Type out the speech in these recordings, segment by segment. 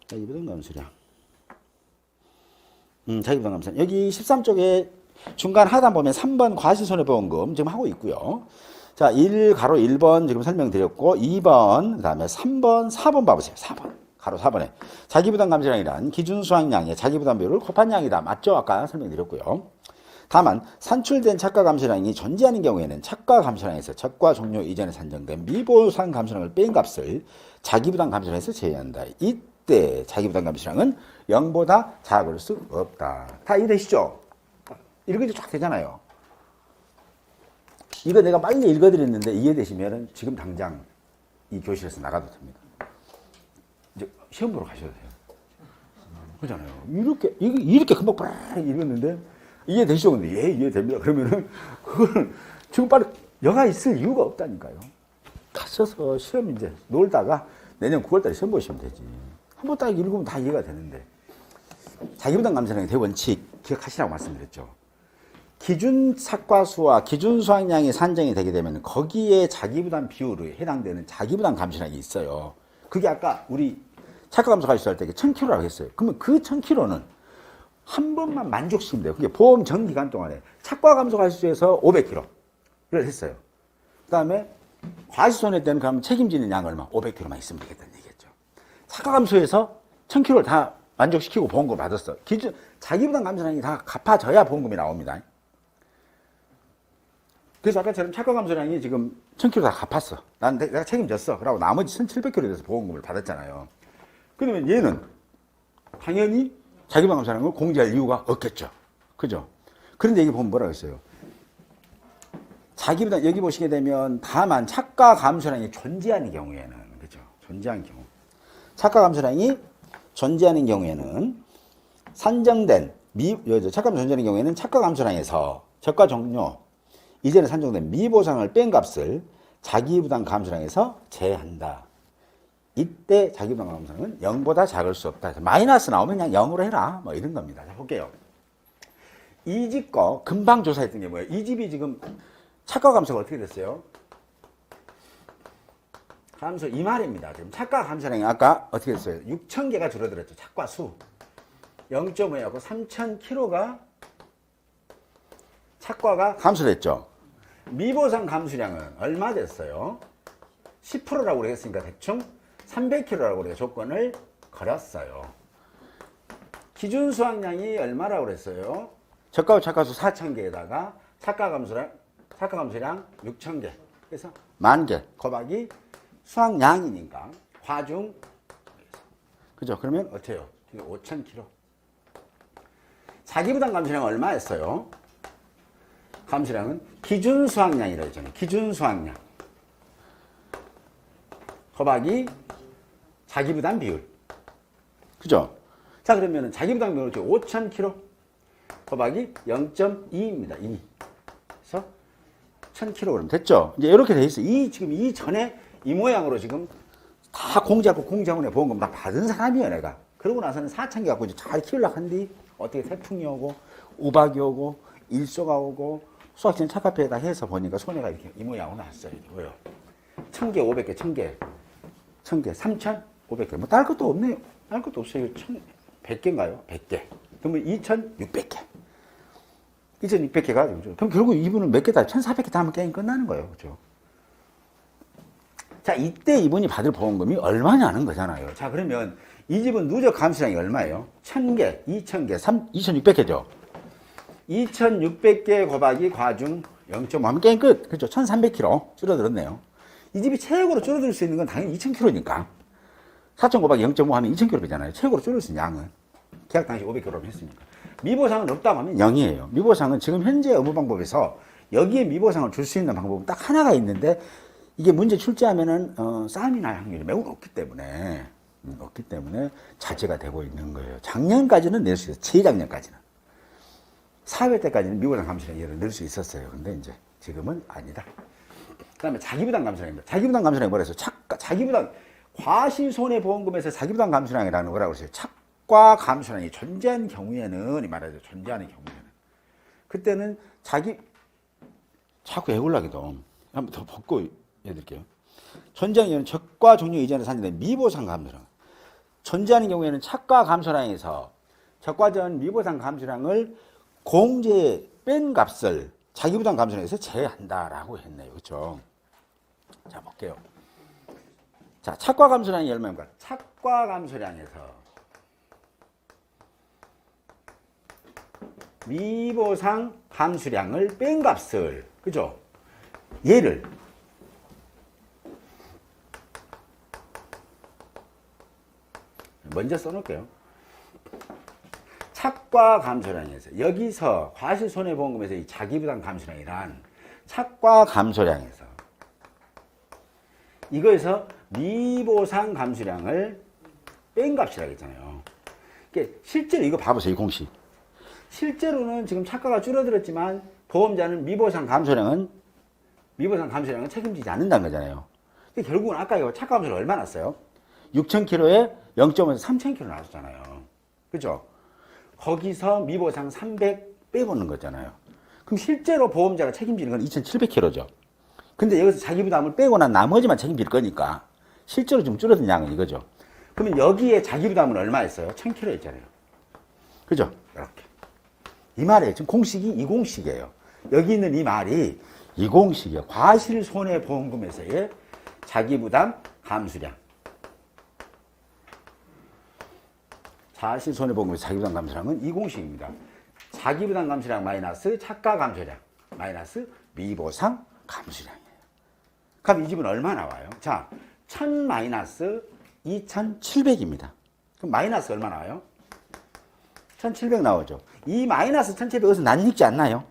자기부담 감수량. 자기부담 감수량. 여기 13쪽에 중간 하단 보면 3번 과실손해보험금 지금 하고 있고요. 자, 1가로 1번 지금 설명드렸고, 2번, 그 다음에 3번, 4번 봐보세요. 4번. 가로 4번에. 자기부담 감수량이란 기준수확량의 자기부담 비율을 곱한 양이다. 맞죠? 아까 설명드렸고요. 다만, 산출된 착가 감수량이 존재하는 경우에는 착가 감수량에서 적과 종료 이전에 산정된 미보상 감수량을 뺀 값을 자기부담 감수량에서 제외한다. 이때 자기부담 감수량은 0보다 작을 수 없다. 다 이해되시죠? 이렇게 쫙 되잖아요. 이거 내가 빨리 읽어드렸는데 이해되시면 지금 당장 이 교실에서 나가도 됩니다. 이제 시험 보러 가셔도 돼요. 그렇잖아요. 이렇게 금방 빨리 읽었는데 이해되시죠? 근데 예, 이해됩니다. 그러면은 그거는 지금 빨리 여가 있을 이유가 없다니까요. 가셔서 시험 이제 놀다가 내년 9월달에 시험 보시면 되지. 한번 딱 읽으면 다 이해가 되는데. 자기부담 감수량의 대원칙 기억하시라고 말씀드렸죠. 기준 착과수와 기준 수확량이 산정이 되게 되면 거기에 자기부담 비율에 해당되는 자기부담 감수량이 있어요. 그게 아까 우리 착과 감수 가지수 때 1000kg라고 했어요. 그러면 그 1000kg는 한 번만 만족시키면 돼요. 그게 보험 전 기간 동안에 착과 감소 가지수에서 500kg를 했어요. 그 다음에 과실손해 때는 그럼 책임지는 양 얼마? 500kg만 있으면 되겠다는 얘기겠죠. 착과 감소에서 1000kg를 다 만족시키고 보험금 받았어. 기준 자기부담 감소량이 다 갚아져야 보험금이 나옵니다. 그래서 아까처럼 착과 감소량이 지금 1000kg 다 갚았어. 내가 책임졌어. 그러고 나머지 1700kg에 대해서 보험금을 받았잖아요. 그러면 얘는 당연히 자기부담 감소량을 공제할 이유가 없겠죠. 그죠? 그런데 여기 보면 뭐라고 했어요? 자기부담, 여기 보시게 되면 다만 착과 감소량이 존재하는 경우에는, 그죠? 존재하는 경우. 착과 감소량이 존재하는 경우에는 산정된, 착과 감소 존재하는 경우에는 착과 감소량에서 적과 종료, 이전에 산정된 미보상을 뺀 값을 자기부담 감소량에서 제한다. 이때 자기부담 감소량은 0보다 작을 수 없다. 마이너스 나오면 그냥 0으로 해라. 뭐 이런 겁니다. 자, 볼게요. 이 집 거 금방 조사했던 게 뭐예요? 이 집이 지금 착과 감소가 어떻게 됐어요? 감소 2말입니다. 지금 착과 감소량이 아까 어떻게 됐어요? 6,000개가 줄어들었죠. 착과 수. 0.5하고 3,000kg가 착과가 감소됐죠. 미보상 감수량은 얼마 됐어요? 10%라고 그랬으니까 대충 300kg라고 우리가 조건을 걸었어요. 기준 수확량이 얼마라고 그랬어요? 적가후 착과수 4,000개에다가 착과 감소량 6,000개. 그래서 10,000개 곱하기 수확량이니까 과중. 그죠? 그러면 어때요? 5,000kg. 자기부담 감수량은 얼마였어요? 감수량은 기준 수확량이라고 했잖아요. 기준 수확량 곱하기 자기부담 비율. 그죠? 자, 그러면 자기부담 비율은 5,000kg 곱하기 0.2입니다. 2. 그래서 1,000kg 됐죠? 이제 이렇게 돼 있어요. 지금 이 전에 이 모양으로 지금 다 공제하고 공제원에 보험금 다 받은 사람이에요, 내가. 그러고 나서는 4,000개 갖고 이제 잘 키우려고 한뒤 어떻게 태풍이 오고 우박이 오고 일소가 오고 수학적 착화표에다 해서 보니까 손해가 이렇게 이 모양으로 났어요. 뭐요? 1,000개, 500개, 1,000개, 1,000개, 3,500개. 뭐 다를 것도 없네요. 다를 것도 없어요. 1,100개인가요? 100개. 그러면 2,600개. 2,600개가, 그럼 결국 이분은 몇 개다? 1,400개 다 하면 게임 끝나는 거예요. 그죠? 자, 이때 이분이 받을 보험금이 얼마냐는 거잖아요. 자, 그러면 이 집은 누적 감수량이 얼마예요? 1,000개, 2,000개, 2,600개죠. 2,600개 곱하기 과중 0.5 하면 게임 끝. 그렇죠? 1,300kg 줄어들었네요. 이 집이 최고로 줄어들 수 있는 건 당연히 2,000kg니까. 4,000 곱하기 0.5 하면 2,000kg잖아요. 최고로 줄어들 수 있는 양은. 계약 당시 500kg로 했으니까. 미보상은 없다고 하면 0이에요. 미보상은 지금 현재 의무방법에서 여기에 미보상을 줄 수 있는 방법은 딱 하나가 있는데 이게 문제 출제하면은 싸움이 날 확률이 매우 높기 때문에 자제가 되고 있는 거예요. 작년까지는 낼 수 있어요. 재작년까지는. 4회 때까지는 미보상 감수량을 낼 수 있었어요. 근데 이제 지금은 아니다. 그 다음에 자기부담 감수량입니다. 자기부담 감수량이 뭐라 했어요? 자기부담, 과실손해보험금에서 자기부담 감수량이라는 거라고 했어요. 착과 감수량이 존재한 경우에는, 이 말이죠. 존재하는 경우에는. 그때는 자꾸 애울라기도. 한번 더 벗고 해드릴게요. 존재하는 경우는 적과 종료 이전에 산정된 미보상 감수량. 존재하는 경우에는 차가 감소량에서 적과전 미보상 감소량을 공제에 뺀 값을 자기부담 감소량에서 제외한다라고 했네요. 그렇죠? 자, 볼게요. 자, 착과 감소량이 얼마입니까? 착과 감소량에서 미보상 감소량을 뺀 값을, 그죠? 얘를 먼저 써놓을게요. 착과 감소량에서, 여기서 과실손해보험금에서 이 자기부담 감소량이란 착과 감소량에서 이거에서 미보상 감소량을 뺀 값이라고 했잖아요. 그러니까 실제로 이거 봐보세요. 이 공식. 실제로는 지금 착가가 줄어들었지만 보험자는 미보상 감소량은 책임지지 않는다는 거잖아요. 근데 결국은 아까 이거 착가 감소량 얼마 났어요? 6,000km에 0.5에서 3,000km 나왔잖아요. 그죠? 거기서 미보상 300 빼보는 거잖아요. 그럼 실제로 보험자가 책임지는 건 2,700km죠. 근데 여기서 자기 부담을 빼고 난 나머지만 책임질 거니까 실제로 좀 줄어든 양은 이거죠. 그러면 여기에 자기 부담은 얼마였어요? 1,000km 했잖아요. 그죠? 이렇게. 이 말이에요. 지금 공식이 이 공식이에요. 여기 있는 이 말이 이 공식이에요. 과실손해보험금에서의 자기부담 감수량. 과실손해보험금에서 자기부담 감수량은 이 공식입니다. 자기부담 감수량 마이너스 착가 감소량 마이너스 미보상 감수량이에요. 그럼 이 집은 얼마 나와요? 자, 1000 마이너스 2700입니다. 그럼 마이너스 얼마 나와요? 1700 나오죠. 이 마이너스 1700 여기서 낯익지 않나요?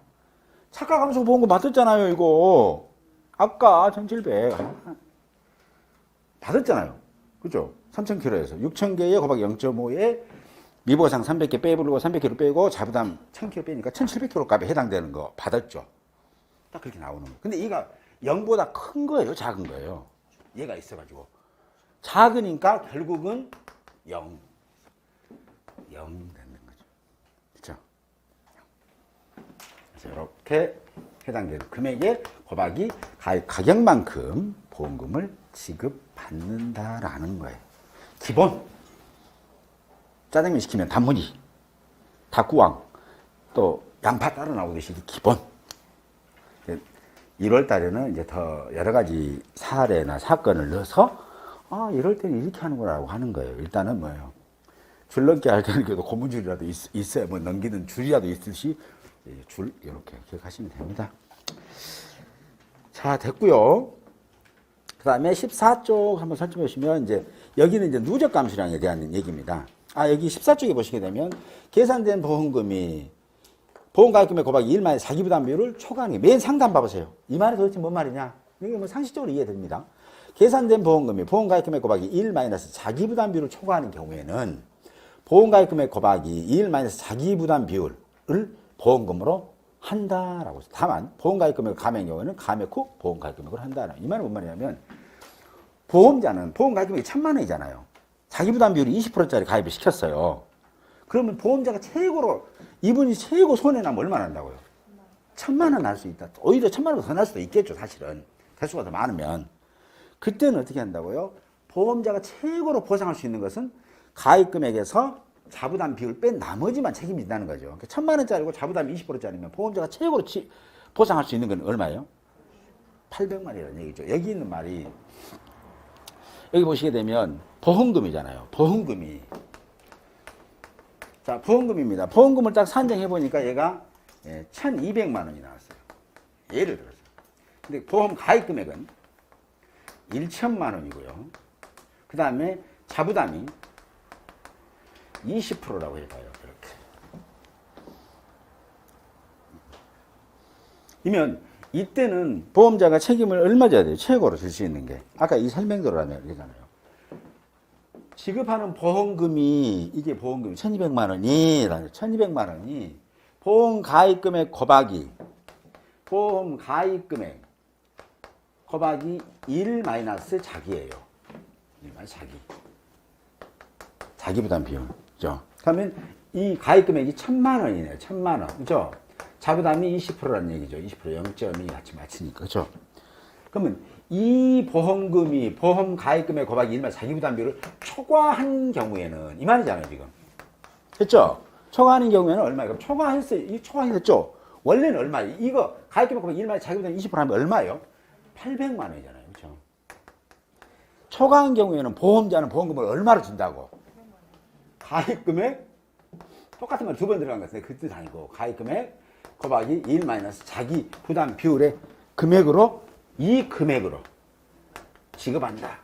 착가 감소 보험금 받았잖아요, 이거. 아까 1700. 받았잖아요. 그죠? 3000km에서 6000개에 곱하기 0.5에 미보상 300개 빼버리고 300kg 빼고 자부담 1000kg 빼니까 1700kg 값에 해당되는 거 받았죠. 딱 그렇게 나오는 거예요. 근데 얘가 0보다 큰 거예요, 작은 거예요? 얘가 있어가지고. 작으니까 결국은 0 되는 거죠. 그렇죠? 그래서 이렇게 해당되는 금액에 곱하기 가격만큼 보험금을 지급받는다라는 거예요. 기본. 짜장면 시키면 단무지, 닭구왕, 또 양파 따로 나오듯이 기본. 1월 달에는 이제 더 여러 가지 사례나 사건을 넣어서 이럴 때는 이렇게 하는구나라고 하는 거예요. 일단은 뭐예요? 줄넘기 할 때는 그래도 고무줄이라도 있어야 뭐 넘기는 줄이라도 있듯이 줄 이렇게 기억하시면 됩니다. 자, 됐고요. 그 다음에 14쪽 한번 설정해 보시면 이제 여기는 이제 누적 감수량에 대한 얘기입니다. 여기 14쪽에 보시게 되면 계산된 보험금이 보험가입금액 곱하기 1 자기부담 비율을 초과하는 게 맨 상단 봐보세요. 이 말이 도대체 뭔 말이냐? 이게 뭐 상식적으로 이해됩니다. 계산된 보험금이 보험가입금액 곱하기 1 자기부담 비율을 초과하는 경우에는 보험가입금액 곱하기 1 자기부담 비율을 보험금으로 한다라고 했어요. 다만 보험가입금액 감액의 경우에는 감액 후 보험가입금액을 한다라는 이 말은 뭔 말이냐면 보험자는 보험가입금액이 1000만 원이잖아요. 자기부담 비율이 20%짜리 가입을 시켰어요. 그러면 보험자가 최고로 이분이 최고 손해나면 얼마나 난다고요? 1000만 원 날 수 있다. 오히려 1000만 원보다 더 날 수도 있겠죠, 사실은. 개수가 더 많으면. 그때는 어떻게 한다고요? 보험자가 최고로 보상할 수 있는 것은 가입금액에서 자부담 비율 뺀 나머지만 책임진다는 거죠. 1000만 원짜리고 자부담이 20%짜리면 보험자가 최고로 보상할 수 있는 건 얼마예요? 800만 원이라는 얘기죠. 여기 있는 말이 여기 보시게 되면 보험금이잖아요. 보험금이. 자, 보험금입니다. 보험금을 딱 산정해 보니까 얘가 1200만 원이 나왔어요. 예를 들어서. 근데 보험 가입 금액은 1000만 원이고요. 그 다음에 자부담이 20%라고 해봐요. 이렇게. 이면 이때는 보험자가 책임을 얼마 져야 돼요? 최고로 질 수 있는 게. 아까 이 설명대로라면 되잖아요. 지급하는 보험금이 이게 보험금이 1200만 원이 1200만 원이 보험 가입금액 곱하기 보험 가입금액 곱하기 1 자기예요. 1 자기 부담 비율이죠. 그러면 이 가입금액이 1000만 원이네요. 1000만 원. 그죠? 자부담이 20%라는 얘기죠. 20% 0.2 같이 맞추니까. 그죠? 그러면 이 보험금이 보험 가입금의 곱하기 1만 자기부담비를 초과한 경우에는 이 말이잖아요, 지금. 됐죠? 초과하는 경우에는 얼마예요? 그럼 초과했어요. 이 초과했죠? 원래는 얼마예요? 이거 가입금의 곱하기 1만 자기부담비 20% 하면 얼마예요? 800만 원이잖아요. 그렇죠? 초과한 경우에는 보험자는 보험금을 얼마로 준다고? 가입금액 똑같은 말 두 번 들어간 것인데 그 뜻 아니고 가입금액 곱하기 1 마이너스 자기 부담 비율의 금액으로 이 금액으로 지급한다.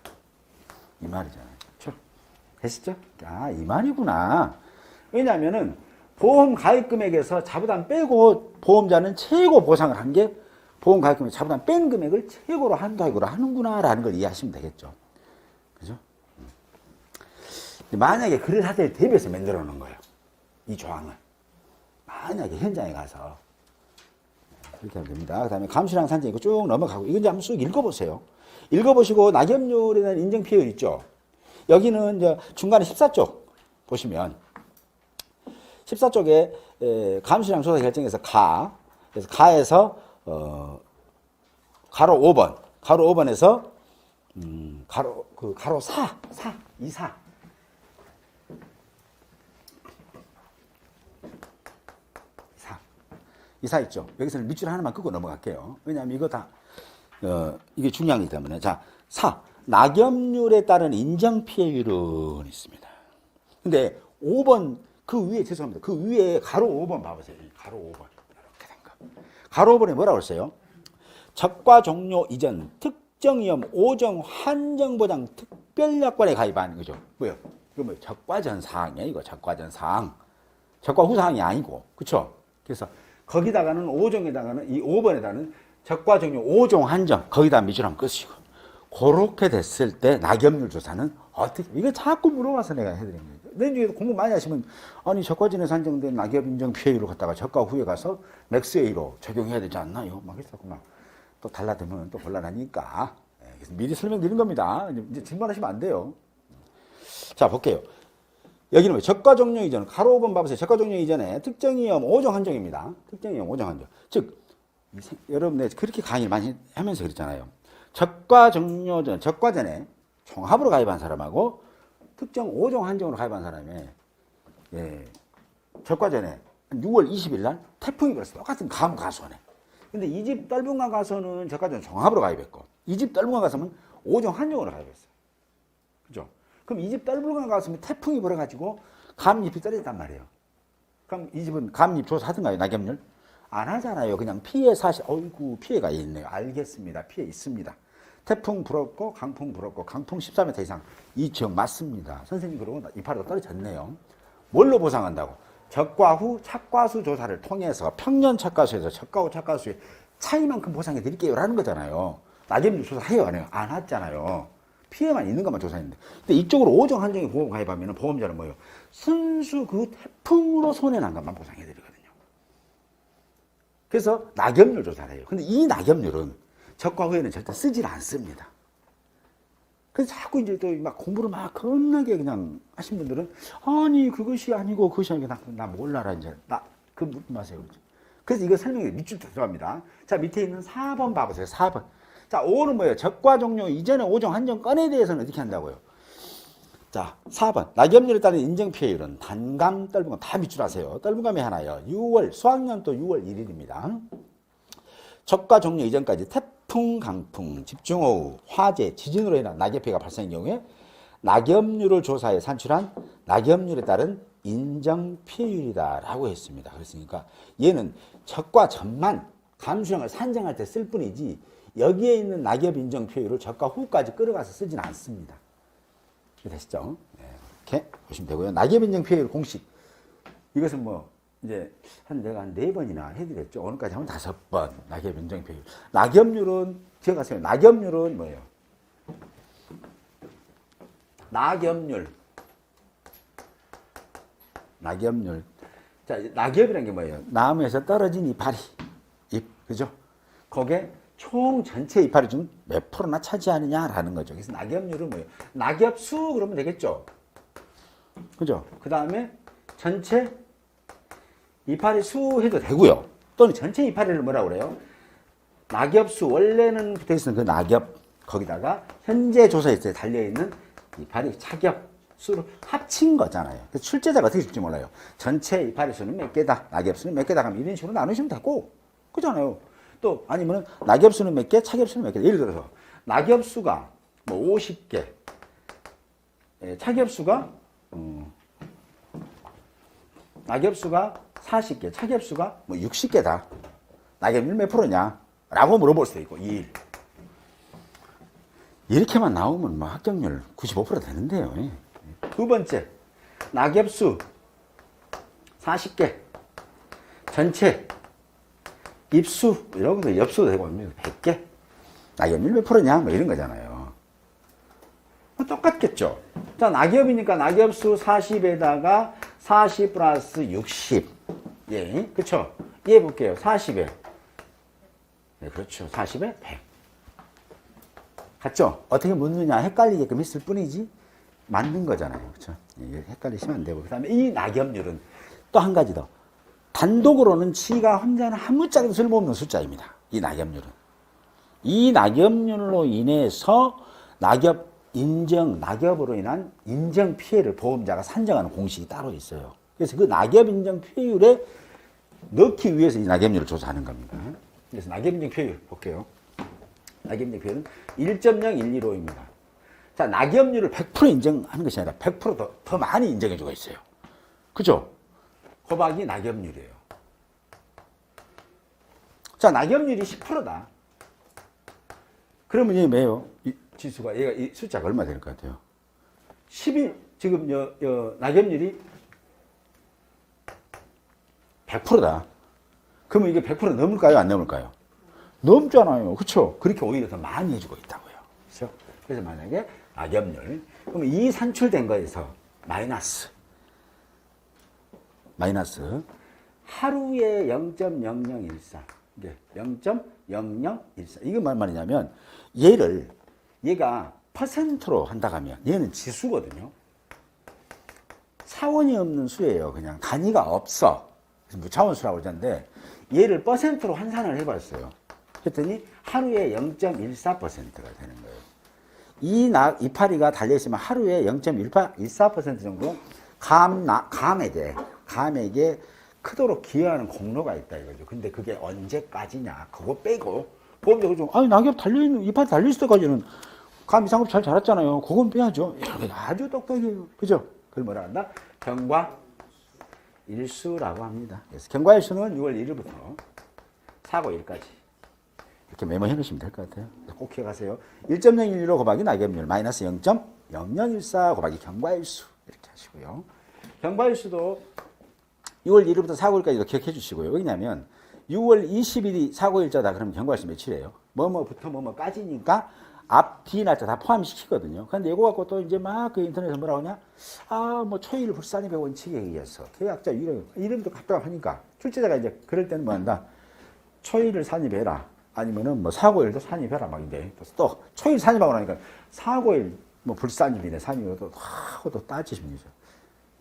이 말이잖아요. 그렇죠? 되시죠? 아, 이 말이구나. 왜냐하면은 보험 가입금액에서 자부담 빼고 보험자는 최고 보상을 한 게 보험 가입금액 자부담 뺀 금액을 최고로 한도액으로 하는구나라는 걸 이해하시면 되겠죠. 그죠? 만약에 그런 사태를 대비해서 만들어 놓은 거예요. 이 조항을. 만약에 현장에 가서 그렇게 하면 됩니다. 그 다음에 감수량 산정 이거 쭉 넘어가고 이건 이제 한번 쭉 읽어보세요. 읽어보시고 낙엽률에 대한 인정 피해율 있죠. 여기는 이제 중간에 14쪽 보시면 14쪽에 감수량 조사 결정에서 그래서 가에서 가로 5번 가로 5번에서 가로 4 이사 있죠. 여기서는 밑줄 하나만 끄고 넘어갈게요. 왜냐하면 이거 다 이게 중요한 거기 때문에. 자, 4. 낙엽률에 따른 인정 피해율은 있습니다. 근데 5번 그 위에 죄송합니다. 그 위에 가로 5번 봐보세요. 가로 5번 이렇게 된 거. 가로 5번에 뭐라고 했어요? 적과 종료 이전 특정위험 5정 한정보장 특별약관에 가입한 거죠. 뭐요? 이거 뭐요? 적과전 사항이에요. 이거 적과전 사항. 적과 후 사항이 아니고, 그렇죠? 그래서 거기다가는 5종에다가는 이 5번에다가는 적과 종료 5종 한정 거기다 밑줄하면 끝이고 그렇게 됐을 때 낙엽률 조사는 어떻게 이거 자꾸 물어봐서 내가 해드린 거예요. 내중에 공부 많이 하시면 아니 적과전에서 한정된 낙엽 인정 피해율을 갖다가 적과 후에 가서 맥스웨이로 적용해야 되지 않나요? 막 했었고 막 또 달라들면 또 곤란하니까 그래서 미리 설명드린 겁니다. 이제 질문하시면 안 돼요. 자 볼게요. 여기는 왜? 적과 종료 이전, 가로 5번 봐보세요. 적과 종료 이전에 특정위험 5종 한정입니다. 특정위험 5종 한정. 즉, 여러분, 네, 그렇게 강의를 많이 하면서 그랬잖아요. 적과 종료 전, 적과 전에 종합으로 가입한 사람하고 특정 5종 한정으로 가입한 사람의, 적과 전에 6월 20일 날 태풍이 불었어. 똑같은 가수원에. 근데 이 집 떫은강 가수는 적과 전 종합으로 가입했고, 이 집 떫은강 가수는 5종 한정으로 가입했어요. 그죠? 그럼 이 집 떫은강 가수면 태풍이 불어가지고 감잎이 떨어졌단 말이에요. 그럼 이 집은 감잎 조사하던가요? 낙엽률? 안 하잖아요. 그냥 피해 사실, 어이구, 피해가 있네요. 알겠습니다. 피해 있습니다. 태풍 불었고, 강풍 불었고, 강풍 14m 이상. 이 지역 맞습니다. 선생님, 그러고 이파리가 떨어졌네요. 뭘로 보상한다고? 적과 후 착과수 조사를 통해서 평년 착과수에서 적과 후 착과수의 차이만큼 보상해 드릴게요. 라는 거잖아요. 낙엽률 조사해요? 안 해요? 안 하잖아요. 피해만 있는 것만 조사했는데. 근데 이쪽으로 5종 한정에 보험 가입하면 보험자는 뭐예요? 순수 그 태풍으로 손해난 것만 보상해드리거든요. 그래서 낙엽률 조사를 해요. 근데 이 낙엽률은 적과 후에는 절대 쓰질 않습니다. 그래서 자꾸 이제 또 막 공부를 막 겁나게 그냥 하신 분들은 아니, 그것이 아니고 그것이 아니고 나 몰라라, 이제. 그 묻지 마세요. 그래서 이거 설명이 밑줄 들어갑니다. 자, 밑에 있는 4번 봐보세요. 4번. 자, 5는 뭐예요? 적과 종료 이전에 5종 한정 건에 대해서는 어떻게 한다고요? 자, 4번. 낙엽률에 따른 인정 피해율은 단감, 떫은감 다 밑줄하세요. 떫은감이 하나요. 6월, 수학년도 6월 1일입니다. 적과 종료 이전까지 태풍, 강풍, 집중호우, 화재, 지진으로 인한 낙엽 피해가 발생한 경우에 낙엽률을 조사해 산출한 낙엽률에 따른 인정 피해율이다라고 했습니다. 그랬으니까 얘는 적과 전만 감수량을 산정할 때 쓸 뿐이지 여기에 있는 낙엽 인정 피해율을 적과 후까지 끌어가서 쓰진 않습니다. 되시죠? 이렇게 보시면 되고요. 낙엽 인정 피해율 공식. 이것은 뭐 이제 내가 한 4번이나 해드렸죠. 오늘까지 하면 5번. 낙엽 인정 피해율. 낙엽률은 기억하세요. 낙엽률은 뭐예요? 낙엽률. 자, 낙엽이라는 게 뭐예요? 나무에서 떨어진 이파리. 잎, 그죠? 거기에 총 전체 이파리 중 몇 프로나 차지하느냐라는 거죠. 그래서 낙엽률은 뭐예요? 낙엽수 그러면 되겠죠? 그죠? 그 다음에 전체 이파리 수 해도 되고요. 또는 전체 이파리를 뭐라고 그래요? 낙엽수, 원래는 붙어 있는 그 낙엽, 거기다가 현재 조사에서 달려있는 이파리 착엽수를 합친 거잖아요. 그래서 출제자가 어떻게 줄지 몰라요. 전체 이파리 수는 몇 개다, 낙엽수는 몇 개다 하면 이런 식으로 나누시면 되고, 그잖아요. 또 아니면 낙엽수는 몇 개, 착엽수는 몇 개. 예를 들어서 낙엽수가 뭐 50개, 착엽수가 40개, 착엽수가 뭐 60개다. 낙엽률 몇 프로냐? 라고 물어볼 수도 있고, 2일. 이렇게만 나오면 뭐 합격률 95% 되는데요. 두 번째, 낙엽수 40개, 전체, 입수, 이런 것도 엽수도 되고, 100개. 낙엽률 몇 프로냐? 뭐 이런 거잖아요. 똑같겠죠. 자, 낙엽이니까 낙엽수 40에다가 40 플러스 60. 예, 그쵸? 이해해 볼게요. 40에. 네, 그렇죠. 40에 100. 같죠? 어떻게 묻느냐 헷갈리게끔 했을 뿐이지 맞는 거잖아요. 그렇죠? 예, 헷갈리시면 안 되고. 그 다음에 이 낙엽률은 또 한 가지 더. 단독으로는 지가 혼자는 아무짝에도 쓸모없는 숫자입니다. 이 낙엽률은. 이 낙엽률로 인해서 낙엽으로 인한 인정 피해를 보험자가 산정하는 공식이 따로 있어요. 그래서 그 낙엽 인정 피해율에 넣기 위해서 이 낙엽률을 조사하는 겁니다. 그래서 낙엽 인정 피해율 볼게요. 낙엽 인정 피해율은 1.0115입니다. 자, 낙엽률을 100% 인정하는 것이 아니라 100% 더 많이 인정해주고 있어요. 그죠? 곱하기 낙엽률이에요. 자, 낙엽률이 10%다. 그러면 이게 뭐예요? 이 지수가, 얘가 이 숫자가 얼마 될 것 같아요? 10이, 지금, 낙엽률이 100%다. 그러면 이게 100% 넘을까요? 안 넘을까요? 넘잖아요. 그쵸? 그렇게 오히려 더 많이 해주고 있다고요. 그렇죠? 그래서 만약에 낙엽률, 그러면 이 산출된 거에서 마이너스 하루에 0.0014 이게 0.0014 이게 뭔 말이냐면 얘가 퍼센트로 한다고 하면 얘는 지수거든요. 차원이 없는 수예요. 그냥 단위가 없어. 무차원수라고 그러는데 얘를 퍼센트로 환산을 해봤어요. 그랬더니 하루에 0.14%가 되는 거예요. 이파리가 달려있으면 하루에 0.14% 정도 감에게 크도록 기여하는 공로가 있다 이거죠. 근데 그게 언제까지냐? 그거 빼고 보험자가 좀 아니 낙엽 달려있는 이파리 달려있을 때까지는 감 이상급 잘 자랐잖아요. 그건 빼야죠. 아주 똑똑해요. 그죠? 그걸 뭐라 한다? 경과일수라고 합니다. 그래서 경과일수는 6월 1일부터 사고일까지 이렇게 메모해 놓으시면 될 것 같아요. 꼭 기억하세요. 1.015 곱하기 낙엽률 마이너스 0.0014 곱하기 경과일수 이렇게 하시고요. 경과일수도 6월 1일부터 사고일까지도 기억해 주시고요. 왜냐하면 6월 20일이 사고일자다 그러면 경과일수 며칠이에요? 뭐뭐부터 뭐뭐까지니까 앞, 뒤, 날짜 다 포함시키거든요. 그런데 이거 갖고 또 이제 막 그 인터넷에서 뭐라고 하냐? 뭐 초일 불산입의 원칙에 의해서 계약자 이름도 각각 하니까 출제자가 이제 그럴 때는 뭐 한다? 초일을 산입해라. 아니면은 뭐 사고일도 산입해라. 막 이제 또 초일 산입하고 나니까 사고일 뭐 불산입이네 산입도 하고 또 따지시면 되죠.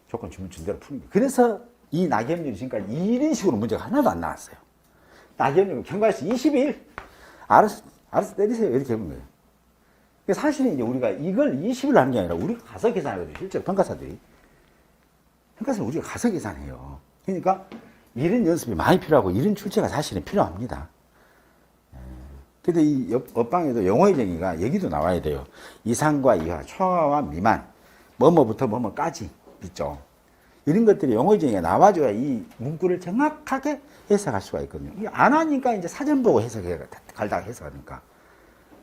조건 주문 준 대로 푸는 게. 그래서 이 낙엽률이 지금까지 이런 식으로 문제가 하나도 안 나왔어요. 낙엽률 경과일수 22일. 알아서 때리세요. 이렇게 해본 거예요. 사실은 이제 우리가 이걸 20일 하는 게 아니라 우리가 가서 계산하거든요. 실제로 평가사들이. 평가사는 우리가 가서 계산해요. 그러니까 이런 연습이 많이 필요하고 이런 출제가 사실은 필요합니다. 근데 이 옆방에도 영어의 정의가 여기도 나와야 돼요. 이상과 이하, 초하와 미만, 뭐뭐부터 뭐뭐까지 있죠. 이런 것들이 영어의 정의가 나와줘야 이 문구를 정확하게 해석할 수가 있거든요. 이게 안 하니까 이제 사전 보고 갈다가 해석하니까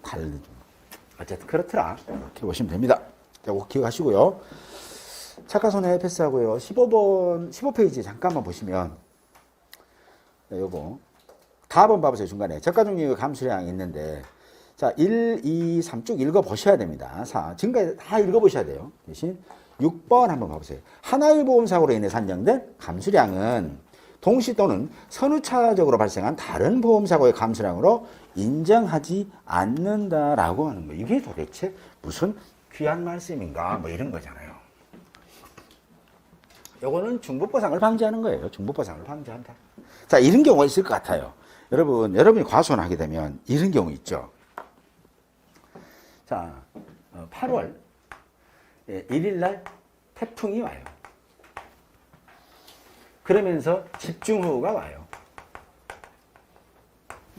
다르죠. 어쨌든 그렇더라. 이렇게 보시면 됩니다. 꼭 기억하시고요. 착가손해 패스하고요. 15페이지 잠깐만 보시면 요거 다 한번 봐보세요. 중간에 저가종류 감수량이 있는데 자 1, 2, 3 쭉 읽어보셔야 됩니다. 지금까지 다 읽어보셔야 돼요. 대신 6번 한번 봐보세요. 하나의 보험사고로 인해 산정된 감수량은 동시 또는 선후차적으로 발생한 다른 보험사고의 감수량으로 인정하지 않는다라고 하는 거예요. 이게 도대체 무슨 귀한 말씀인가 뭐 이런 거잖아요. 요거는 중복보상을 방지하는 거예요. 중복보상을 방지한다. 자, 이런 경우가 있을 것 같아요. 여러분이 과손하게 되면 이런 경우 있죠. 자, 8월 1일 날 태풍이 와요. 그러면서 집중호우가 와요.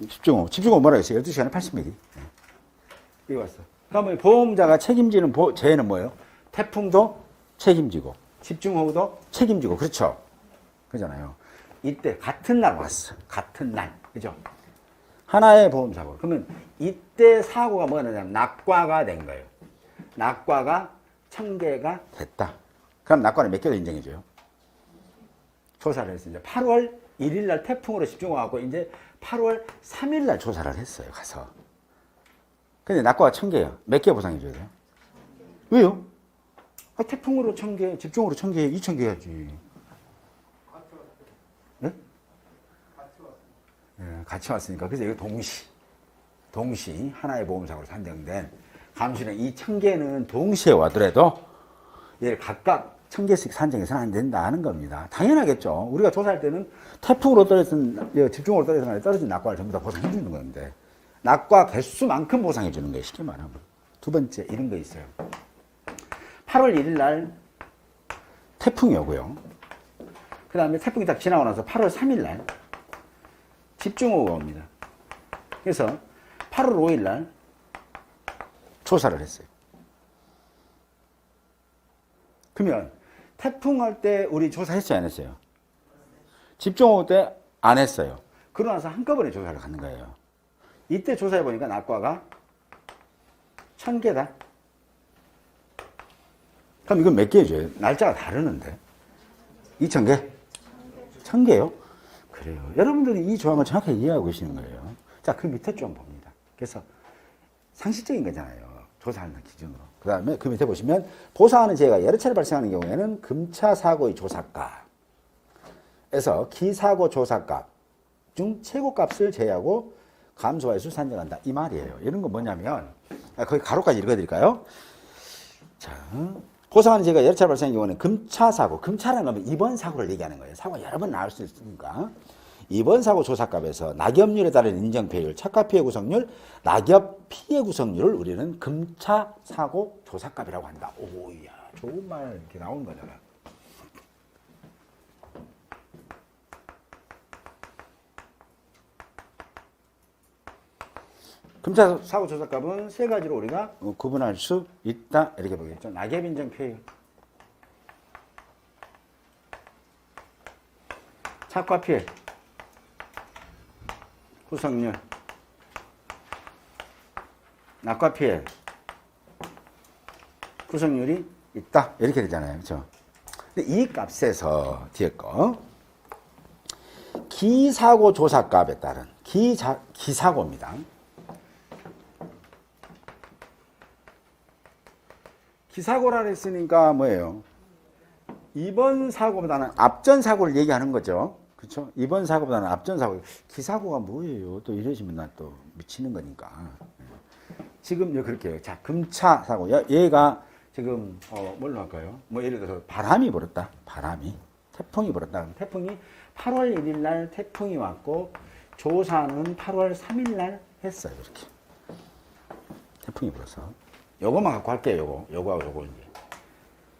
집중호우 뭐라 했어요? 12시간에 80mm. 이거 왔어. 그러면 보험자가 책임지는 재해는 뭐예요? 태풍도 책임지고, 집중호우도 책임지고, 그렇죠? 그러잖아요. 이때 같은 날 왔어. 같은 날. 그죠? 하나의 보험사고. 그러면 이때 사고가 뭐냐면 낙과가 된 거예요. 낙과가 1000개가 됐다. 그럼 낙과는 몇 개로 인정해줘요? 조사를 했어요. 8월 1일 날 태풍으로 집중하고 이제 8월 3일 날 조사를 했어요. 가서. 근데 낙과가 1000개예요. 몇 개 보상해줘야 돼요? 왜요? 태풍으로 1000개, 집중으로 1000개, 2000개 해야지. 네? 같이 왔으니까. 그래서 이거 동시 하나의 보험사고로 산정된 감수는 이 1000개는 동시에 와더라도 얘를 각각 1000개씩 산정해서는 안 된다 하는 겁니다. 당연하겠죠. 우리가 조사할 때는 태풍으로 떨어진, 집중으로 떨어진 낙과를 전부 다 보상해 주는 건데, 낙과 개수만큼 보상해 주는 거예요. 쉽게 말하면. 두 번째, 이런 거 있어요. 8월 1일 날 태풍이 오고요. 그 다음에 태풍이 딱 지나고 나서 8월 3일 날 집중호우가 옵니다. 그래서 8월 5일 날 조사를 했어요. 그러면 태풍 할 때 우리 조사했어요, 안 했어요? 집중호우 때 안 했어요. 그러고 나서 한꺼번에 조사를 가는 거예요. 이때 조사해 보니까 낙과가 1000개다. 그럼 이건 몇 개 해줘요? 날짜가 다르는데. 2000개? 1000개요? 그래요. 여러분들이 이 조항을 정확하게 이해하고 계시는 거예요. 자, 그 밑에 좀 봅니다. 그래서 상식적인 거잖아요. 조사하는 기준으로. 그 다음에 그 밑에 보시면 보상하는 재해가 여러 차례 발생하는 경우에는 금차 사고의 조사값에서 기사고 조사값 중 최고값을 제외하고 감소해서 산정한다. 이 말이에요. 이런 건 뭐냐면, 거기 가로까지 읽어드릴까요? 자, 보상하는 재해가 여러 차례 발생하는 경우는 금차 사고, 금차라는 건 이번 사고를 얘기하는 거예요. 사고가 여러 번 나올 수 있으니까. 이번 사고 조사값에서 낙엽률에 따른 인정폐율, 착화 피해 구성률, 낙엽 피해 구성률을 우리는 금차 사고 조사값이라고 한다. 오야, 좋은 말 이렇게 나오는 거잖아. 금차 사고 조사값은 세 가지로 우리가 구분할 수 있다. 이렇게 보겠죠. 낙엽 인정폐율, 착화 피해 구성률, 낙과 피해 구성률이 있다. 이렇게 되잖아요. 그렇죠? 근데 이 값에서 뒤에 거 기사고 조사값에 따른 기사고입니다. 기사고라 했으니까 뭐예요? 이번 사고보다는 앞전 사고를 얘기하는 거죠. 그렇죠? 이번 사고보다는 앞전 사고. 기사고가 뭐예요? 또 이러시면 나 또 미치는 거니까. 지금 그렇게 해요. 자, 금차 사고. 얘가 지금 뭘로 할까요? 뭐 예를 들어서 바람이 불었다. 태풍이 불었다. 태풍이 8월 1일 날 태풍이 왔고 조사는 8월 3일 날 했어요. 이렇게. 태풍이 불어서. 요거만 갖고 할게요. 요거하고 요거 이제.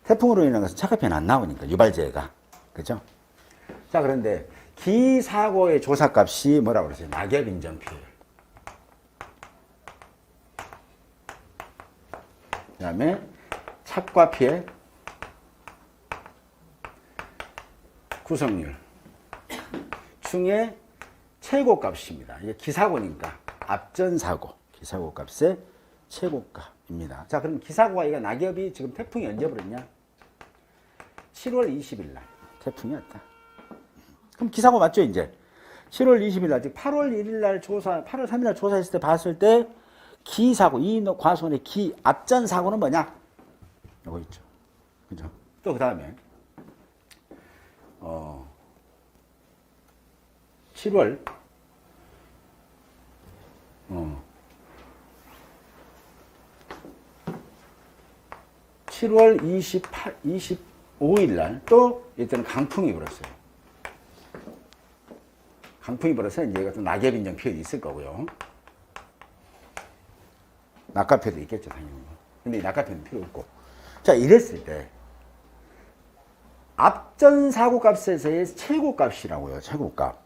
태풍으로 인한 것은 착화피해는 안 나오니까 유발재해가. 그죠? 자, 그런데 기사고의 조사값이 뭐라고 그랬어요? 낙엽 인정피해. 그 다음에 착과피해 구성률 중에 최고값입니다. 이게 기사고니까 앞전 사고, 기사고 값의 최고값입니다. 자, 그럼 기사고가 이거 낙엽이 지금 태풍이 언제 불었냐? 7월 20일 날 태풍이 왔다. 그럼 기사고 맞죠, 이제? 7월 20일 날, 즉 8월 1일 날 조사, 8월 3일 날 조사했을 때 봤을 때 기사고, 이 과수원의 앞전 사고는 뭐냐? 요거 있죠. 그죠? 또 그 다음에 7월 25일 날 또 이때는 강풍이 불었어요. 강풍이 불어서 이제 이것도 낙엽 인정 피해도 있을 거고요. 낙가표도 있겠죠, 당연히. 근데 이 낙가표는 필요 없고. 자, 이랬을 때, 앞전 사고값에서의 최고값이라고요, 최고값.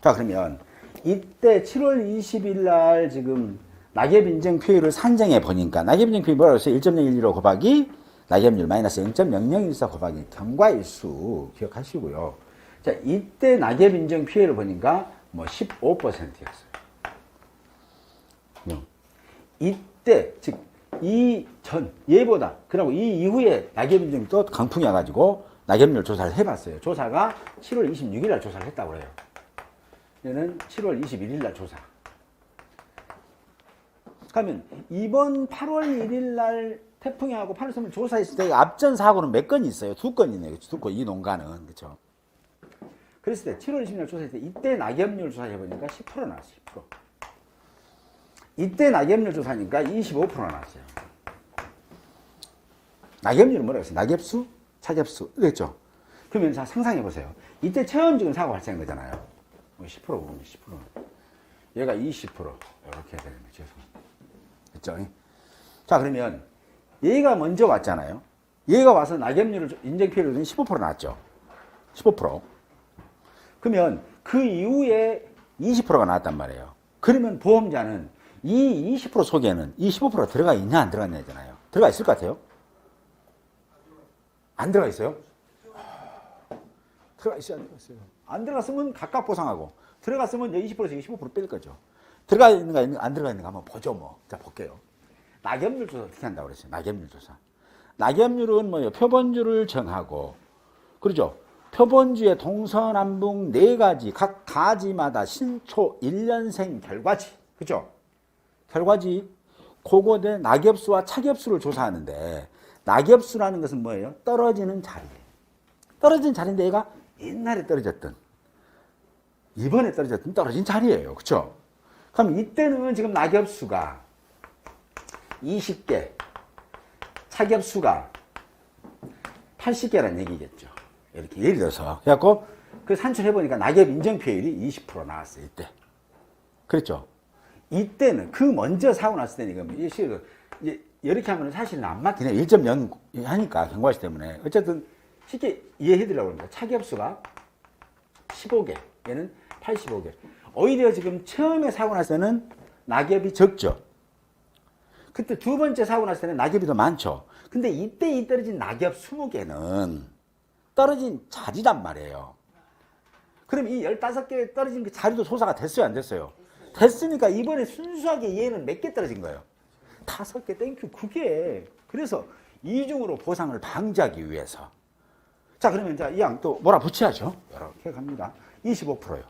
자, 그러면 이때 7월 20일 날 지금 낙엽인증 표율을 산정해 보니까, 낙엽인증 표율이 뭐라고 했어요? 1.012로 곱하기 낙엽률 마이너스 0.0014 곱하기 경과일수 기억하시고요. 자, 이때 낙엽인증 표율을 보니까 뭐 15%였어요. 이때, 즉, 얘보다, 그리고 이 이후에 낙엽인증이 또 강풍이 와가지고 낙엽률 조사를 해봤어요. 조사가 7월 26일 날 조사를 했다고 그래요. 얘는 7월 21일 날 조사. 그러면 이번 8월 1일 날 태풍이 하고 8월 3일 조사했을 때 앞전 사고는 몇 건이 있어요? 2건이네요. 2건, 이 농가는. 그쵸? 그랬을 때 7월 20일 날 조사했을 때 이때 낙엽률 조사해보니까 10% 나왔어요. 10%. 이때 낙엽률 조사니까 25% 나왔어요. 낙엽률은 뭐라고 했어요? 낙엽수? 차겹수. 그랬죠? 그러면 자, 상상해보세요. 이때 체험적인 사고가 발생한 거잖아요. 10% 보면 10%. 얘가 20%. 이렇게 해야 되는 거죠. 됐죠? 자, 그러면 얘가 먼저 왔잖아요. 얘가 와서 낙엽률을 인정표율을 15% 나왔죠. 15%. 그러면 그 이후에 20%가 나왔단 말이에요. 그러면 보험자는 이 20% 속에는 이 15%가 들어가 있냐 안 들어가 있냐잖아요. 들어가 있을 것 같아요? 안 들어가 있어요? 들어가 있어요, 안 들어가 있어요? 안 들어갔으면 각각 보상하고, 들어갔으면 20%에서 15% 뺄 거죠. 들어가 있는가, 안 들어가 있는가 한번 보죠, 뭐. 자, 볼게요. 낙엽률 조사 어떻게 한다고 그랬어요? 낙엽률 조사. 낙엽률은 뭐예요? 표본주를 정하고, 그러죠? 표본주의 동서남북 4가지, 각 가지마다 신초 1년생 결과지. 그죠? 결과지. 그거에 낙엽수와 차겹수를 조사하는데, 낙엽수라는 것은 뭐예요? 떨어지는 자리예요. 떨어진 자리인데 얘가 옛날에 떨어졌던, 이번에 떨어졌던 떨어진 자리예요. 그쵸? 그럼 이때는 지금 낙엽수가 20개, 차겹수가 80개라는 얘기겠죠. 이렇게 예를 들어서. 그래갖고 그 산출해보니까 낙엽 인정표율이 20% 나왔어요. 이때. 그랬죠? 이때는 그 먼저 사고 났을 때니까 이제 이렇게 하면 사실은 안 맞긴 해요. 1.0 하니까 경과시 때문에. 어쨌든 쉽게 이해해드리려고 합니다. 차겹수가 15개, 얘는 85개. 오히려 지금 처음에 사고 났을 때는 낙엽이 적죠. 그때 두 번째 사고 났을 때는 낙엽이 더 많죠. 근데 이때 이 떨어진 낙엽 20개는 떨어진 자리란 말이에요. 그럼 이 15개 떨어진 그 자리도 조사가 됐어요, 안 됐어요? 됐으니까 이번에 순수하게 얘는 몇 개 떨어진 거예요? 5개, 땡큐, 9개. 그래서 이중으로 보상을 방지하기 위해서. 자, 그러면 이 양 또 몰아붙여야죠. 이렇게 갑니다. 25%요.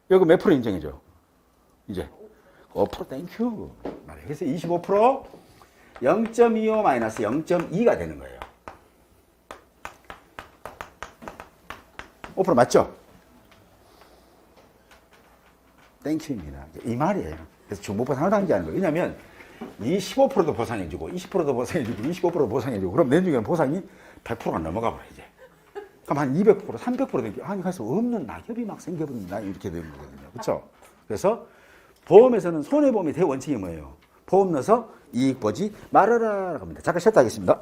여기 몇 프로 인정해줘? 이제 5% 땡큐. 그래서 25% 0.25 마이너스 0.2가 되는 거예요. 5% 맞죠? 땡큐입니다. 이 말이에요. 그래서 중복보상을 방지하는 거예요. 왜냐하면 이 15%도 보상해주고 20%도 보상해주고 25%도 보상해주고 그럼 내중에는 보상이 100%가 넘어가 버려 이제. 그럼 한 200%, 300% 되게 아니 가서 없는 낙엽이 막 생겨버린다 이렇게 되는 거거든요. 그렇죠? 그래서 보험에서는 손해보험의 대원칙이 뭐예요? 보험 넣어서 이익 보지 말아라 합니다. 잠깐 쉬었다 하겠습니다.